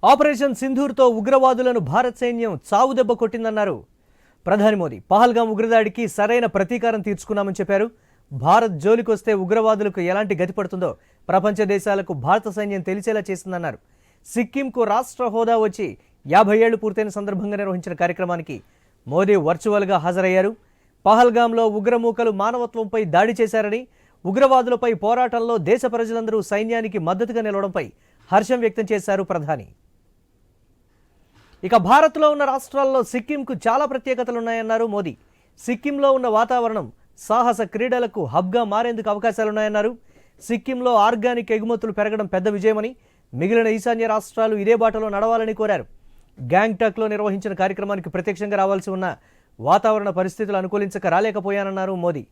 Operation సింధూర్తో ఉగ్రవాదులను భారత్ సైన్యం చావుదెబ్బ కొట్టిందన్నారు ప్రధాని మోదీ. పహల్గాం ఉగ్రదాడికి సరైన ప్రతీకారం తీర్చుకున్నామని చెప్పారు. భారత్ జోలికొస్తే ఉగ్రవాదులకు ఎలాంటి గతి పడుతుందో ప్రపంచ దేశాలకు భారత సైన్యం తెలిసేలా చేసిందన్నారు. సిక్కింకు రాష్ట్ర హోదా వచ్చి 50 ఏళ్లు పూర్తయిన సందర్భంగా నిర్వహించిన కార్యక్రమానికి మోదీ వర్చువల్గా హాజరయ్యారు. పహల్గాంలో ఉగ్రమూకలు మానవత్వంపై దాడి చేశారని, ఉగ్రవాదులపై పోరాటంలో దేశ ప్రజలందరూ సైన్యానికి మద్దతుగా నిలవడంపై హర్షం వ్యక్తం చేశారు ప్రధాని. ఇక భారత్లో ఉన్న రాష్ట్రాల్లో సిక్కింకు చాలా ప్రత్యేకతలున్నాయన్నారు మోదీ. సిక్కింలో ఉన్న వాతావరణం సాహస క్రీడలకు హబ్గా మారేందుకు అవకాశాలున్నాయన్నారు. సిక్కింలో ఆర్గానిక్ ఎగుమతులు పెరగడం పెద్ద విజయమని, మిగిలిన ఈశాన్య రాష్ట్రాలు ఇదే బాటలో నడవాలని కోరారు. గ్యాంగ్టాక్లో నిర్వహించిన కార్యక్రమానికి ప్రత్యక్షంగా రావాల్సి ఉన్న వాతావరణ పరిస్థితులు అనుకూలించక రాలేకపోయానన్నారు మోదీ.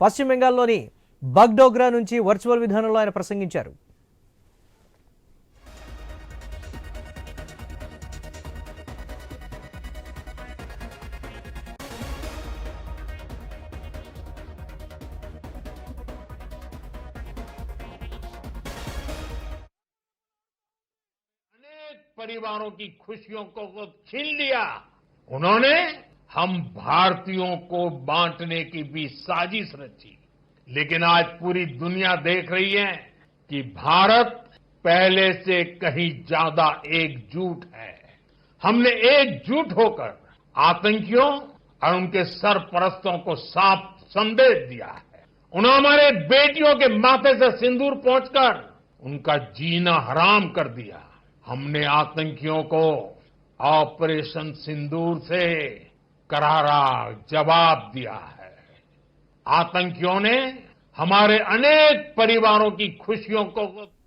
పశ్చిమ బెంగాల్లోని బగ్డోగ్రా నుంచి వర్చువల్ విధానంలో ఆయన ప్రసంగించారు. परिवारों की खुशियों को छीन लिया। उन्होंने हम भारतीयों को बांटने की भी साजिश रची। लेकिन आज पूरी दुनिया देख रही है कि भारत पहले से कहीं ज्यादा एकजुट है। हमने एकजुट होकर आतंकियों और उनके सरपरस्तों को साफ संदेश दिया है। उन्होंने हमारे बेटियों के माथे से सिंदूर पोंछकर उनका जीना हराम कर दिया। हमने आतंकियों को ऑपरेशन सिंदूर से करारा जवाब दिया है। आतंकियों ने हमारे अनेक परिवारों की खुशियों को